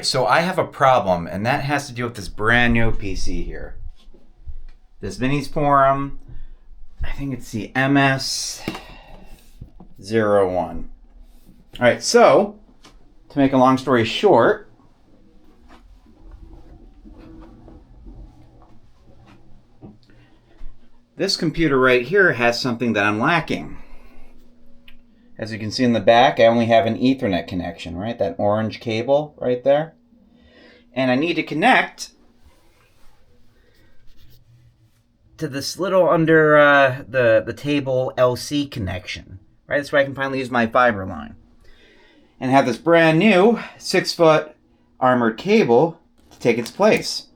right, so I have a problem, and that has to do with this brand new PC here. This MinisForum, I think it's the MS-01. All right, so to make a long story short, this computer right here has something that I'm lacking. As you can see in the back, I only have an Ethernet connection, right? That orange cable right there. And I need to connect to this little under the table LC connection, right? That's where I can finally use my fiber line. And have this brand new 6-foot armored cable to take its place.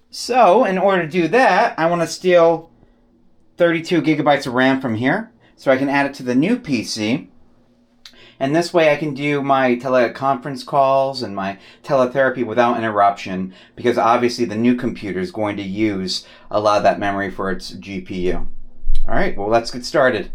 So, in order to do that, I want to steal 32 gigabytes of RAM from here, so I can add it to the new PC. And this way I can do my teleconference calls and my teletherapy without interruption, because obviously the new computer is going to use a lot of that memory for its GPU. All right, well, let's get started.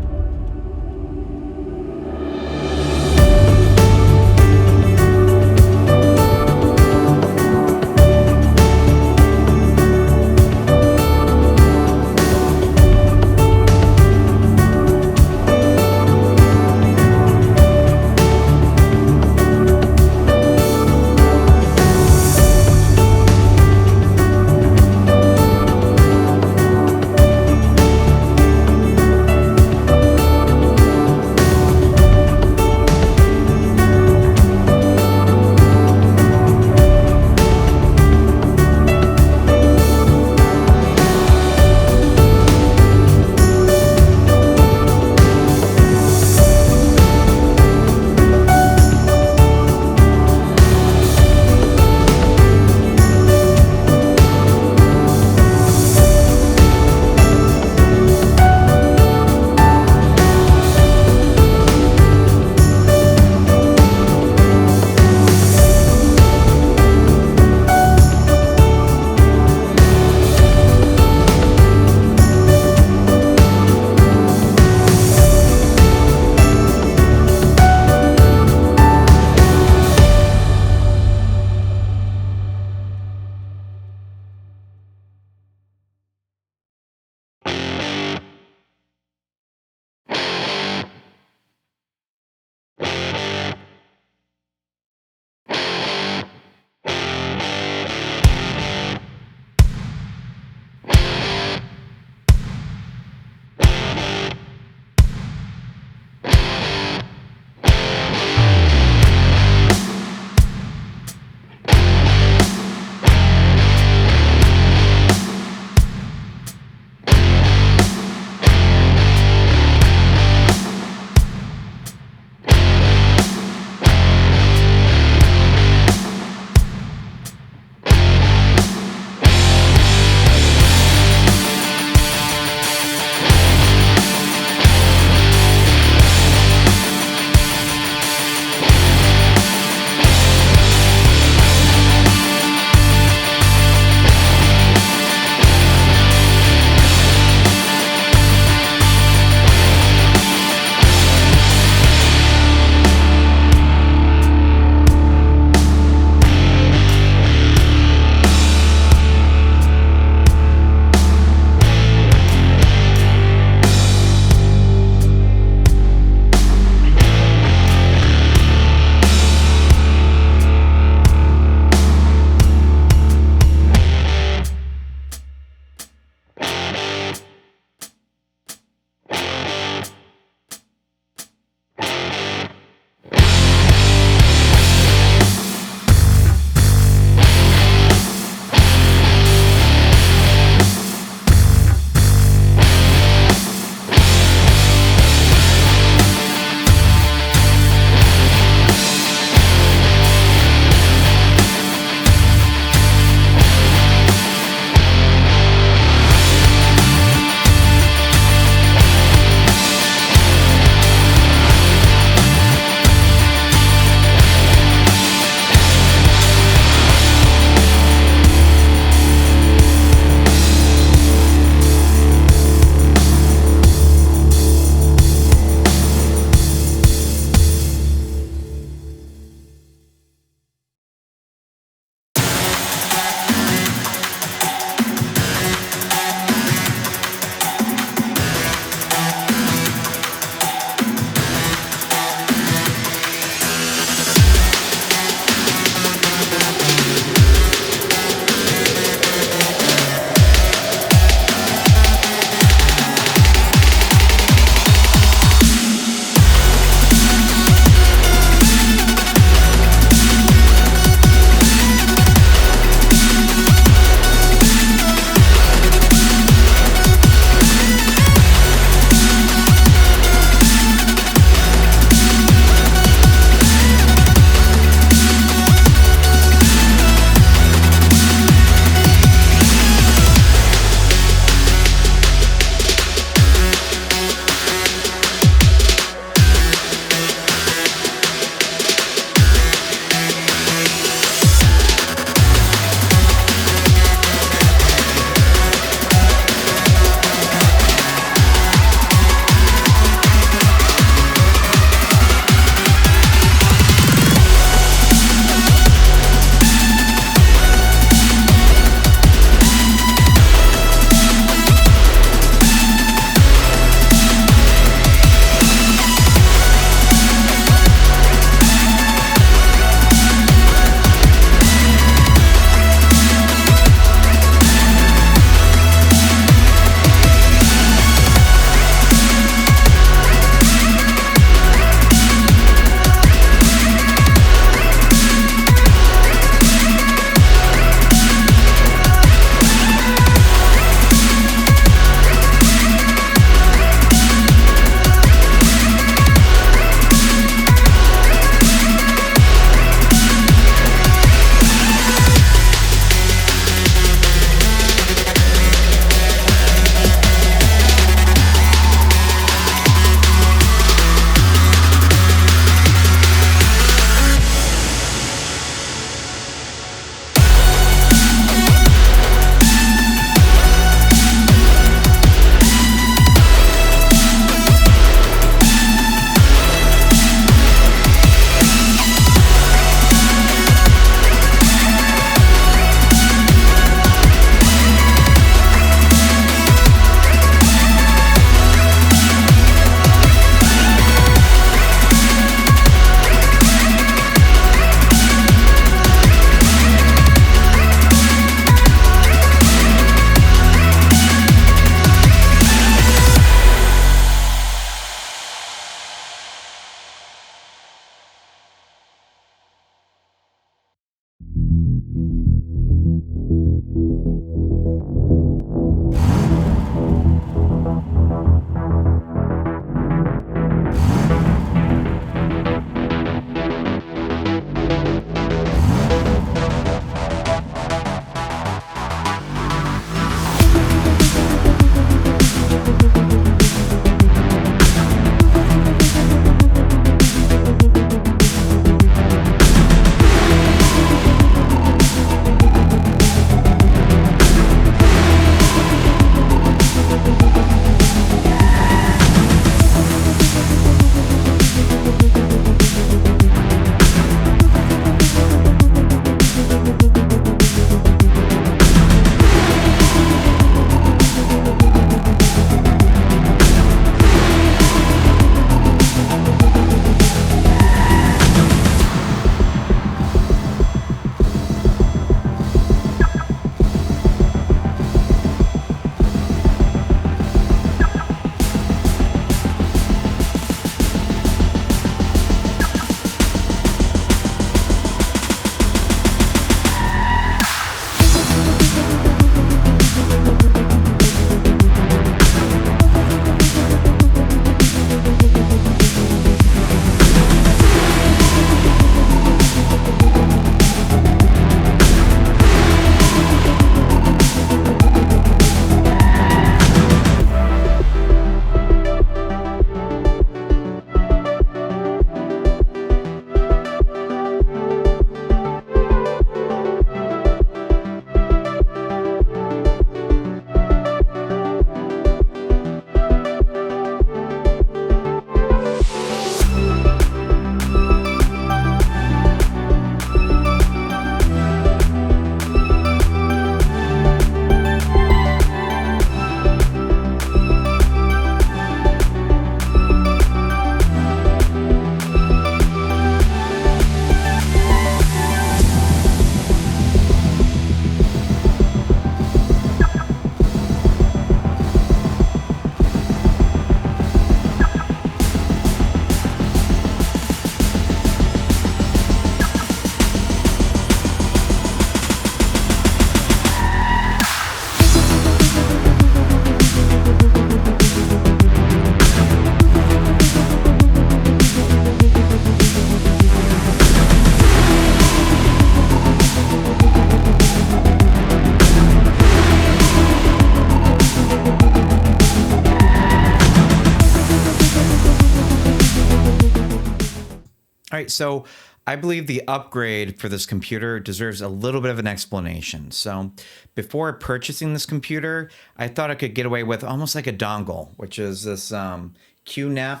right, so I believe the upgrade for this computer deserves a little bit of an explanation. So before purchasing this computer, I thought I could get away with almost like a dongle, which is this QNAP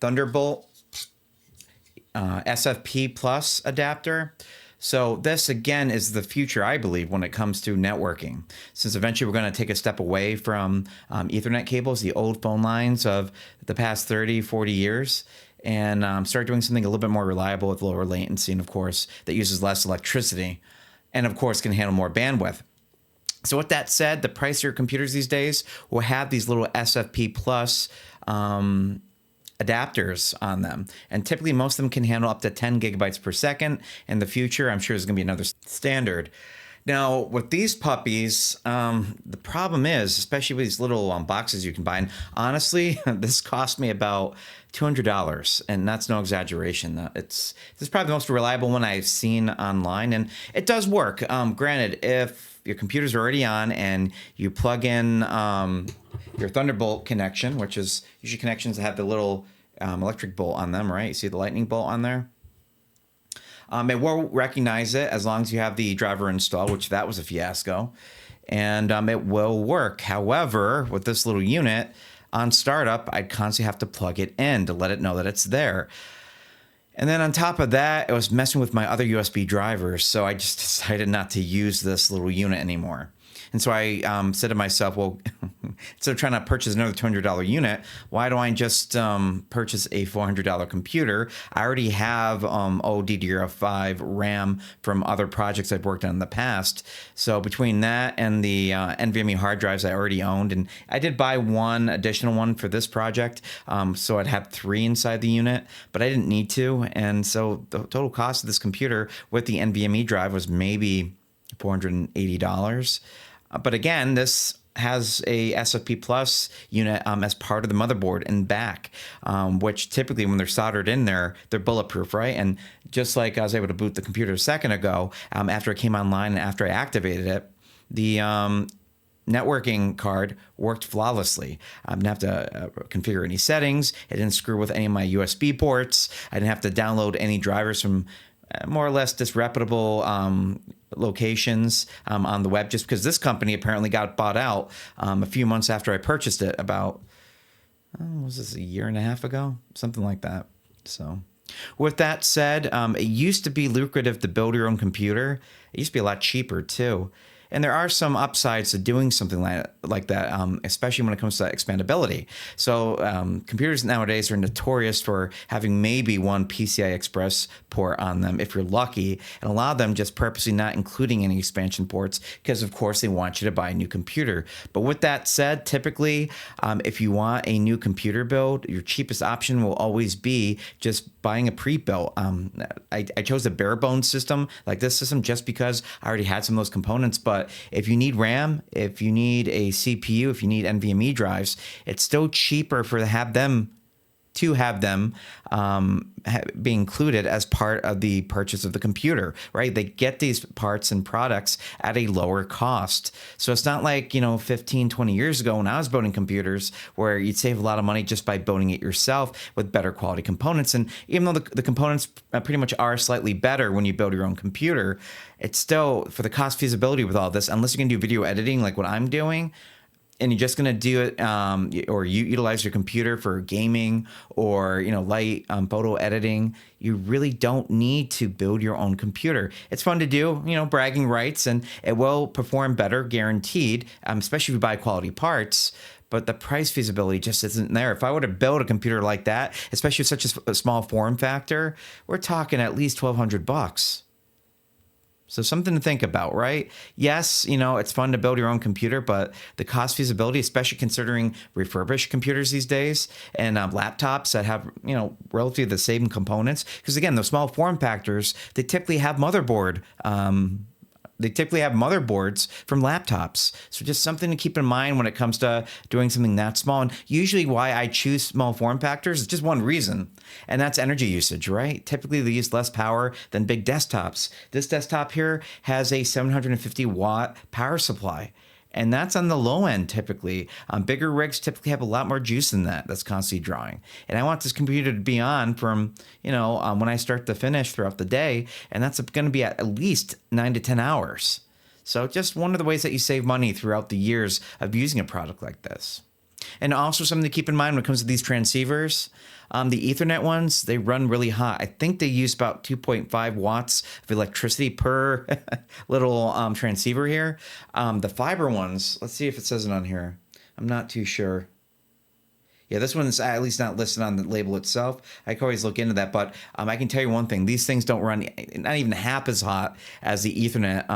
Thunderbolt SFP Plus adapter. So this, again, is the future, I believe, when it comes to networking. Since eventually we're going to take a step away from Ethernet cables, the old phone lines of the past 30, 40 years, and start doing something a little bit more reliable with lower latency, and of course, that uses less electricity, and of course, can handle more bandwidth. So with that said, the pricier computers these days will have these little SFP Plus adapters on them. And typically most of them can handle up to 10 gigabytes per second. In the future, I'm sure there's going to be another standard. Now, with these puppies, the problem is, especially with these little boxes you can buy, and honestly, this cost me about $200, and that's no exaggeration. This is probably the most reliable one I've seen online, and it does work. Granted, if your computer's already on and you plug in your Thunderbolt connection, which is usually connections that have the little electric bolt on them, right? You see the lightning bolt on there? It will recognize it as long as you have the driver installed, which that was a fiasco, and it will work. However, with this little unit, on startup, I'd constantly have to plug it in to let it know that it's there. And then on top of that, it was messing with my other USB drivers, so I just decided not to use this little unit anymore. And so I said to myself, well, instead of trying to purchase another $200 unit, why don't I just purchase a $400 computer? I already have DDR5 RAM from other projects I've worked on in the past. So between that and the NVMe hard drives I already owned, and I did buy one additional one for this project, so I'd have 3 inside the unit, but I didn't need to. And so the total cost of this computer with the NVMe drive was maybe $480. But again, this has a SFP Plus unit as part of the motherboard and back, which typically when they're soldered in there, they're bulletproof, right? And just like I was able to boot the computer a second ago, after it came online and after I activated it, the networking card worked flawlessly. I didn't have to configure any settings. It didn't screw with any of my USB ports. I didn't have to download any drivers from more or less disreputable locations on the web, just because this company apparently got bought out a few months after I purchased it, about, was this a year and a half ago? Something like that. So with that said, it used to be lucrative to build your own computer. It used to be a lot cheaper too. And there are some upsides to doing something like that, especially when it comes to expandability. So computers nowadays are notorious for having maybe one PCI Express port on them if you're lucky, and a lot of them just purposely not including any expansion ports because, of course, they want you to buy a new computer. But with that said, typically, if you want a new computer build, your cheapest option will always be just buying a pre-built. I chose a bare bones system like this system just because I already had some of those components, but if you need RAM, if you need a CPU, if you need NVMe drives, it's still cheaper to have them be included as part of the purchase of the computer, right? They get these parts and products at a lower cost. So it's not like, 15, 20 years ago when I was building computers where you'd save a lot of money just by building it yourself with better quality components. And even though the components pretty much are slightly better when you build your own computer, it's still, for the cost feasibility with all this, unless you can do video editing like what I'm doing, and you're just going to do it, or you utilize your computer for gaming or, light photo editing, you really don't need to build your own computer. It's fun to do, bragging rights, and it will perform better, guaranteed, especially if you buy quality parts. But the price feasibility just isn't there. If I were to build a computer like that, especially with such a small form factor, we're talking at least $1,200. So something to think about, right? Yes, it's fun to build your own computer, but the cost feasibility, especially considering refurbished computers these days and laptops that have, relatively the same components. Because again, those small form factors, they typically have motherboards from laptops. So just something to keep in mind when it comes to doing something that small. And usually why I choose small form factors is just one reason, and that's energy usage, right? Typically they use less power than big desktops. This desktop here has a 750 watt power supply. And that's on the low end typically. Bigger rigs typically have a lot more juice than that that's constantly drawing. And I want this computer to be on from, when I start to finish throughout the day. And that's going to be at least 9 to 10 hours. So just one of the ways that you save money throughout the years of using a product like this. And also something to keep in mind when it comes to these transceivers, the Ethernet ones, they run really hot. I think they use about 2.5 watts of electricity per little transceiver here. The fiber ones, let's see if it says it on here. I'm not too sure. Yeah, this one's at least not listed on the label itself. I can always look into that, but I can tell you one thing. These things don't run not even half as hot as the Ethernet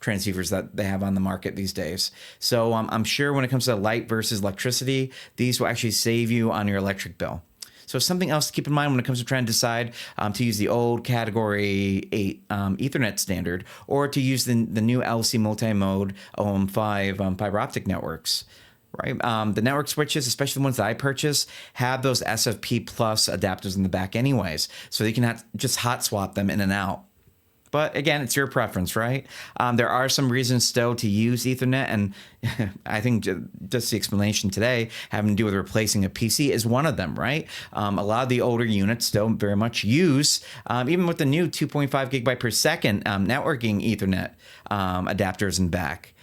transceivers that they have on the market these days. So I'm sure when it comes to light versus electricity, these will actually save you on your electric bill. So something else to keep in mind when it comes to trying to decide to use the old Category 8 Ethernet standard or to use the new LC multi-mode OM5 fiber optic networks. Right. The network switches, especially the ones that I purchase, have those SFP plus adapters in the back anyways. So you can just hot swap them in and out. But again, it's your preference, right? There are some reasons still to use Ethernet. And I think just the explanation today having to do with replacing a PC is one of them, right? A lot of the older units still very much use, even with the new 2.5 gigabyte per second networking Ethernet adapters in back.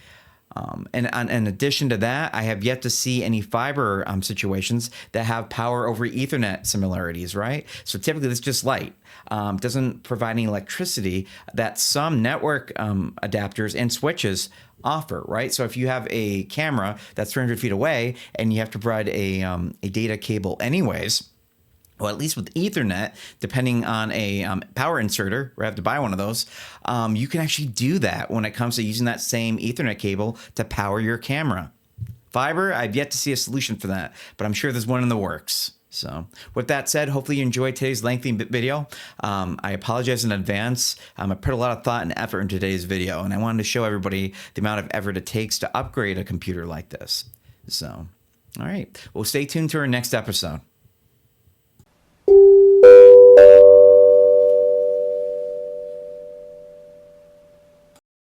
And in addition to that, I have yet to see any fiber situations that have power over Ethernet similarities, right? So typically it's just light. Doesn't provide any electricity that some network adapters and switches offer, right? So if you have a camera that's 300 feet away and you have to provide a data cable anyways, well, at least with Ethernet, depending on a power inserter, we have to buy one of those, you can actually do that when it comes to using that same Ethernet cable to power your camera. Fiber, I've yet to see a solution for that, but I'm sure there's one in the works. So with that said, hopefully you enjoyed today's lengthy video. I apologize in advance. I put a lot of thought and effort into today's video, and I wanted to show everybody the amount of effort it takes to upgrade a computer like this. So, all right. Well, stay tuned to our next episode.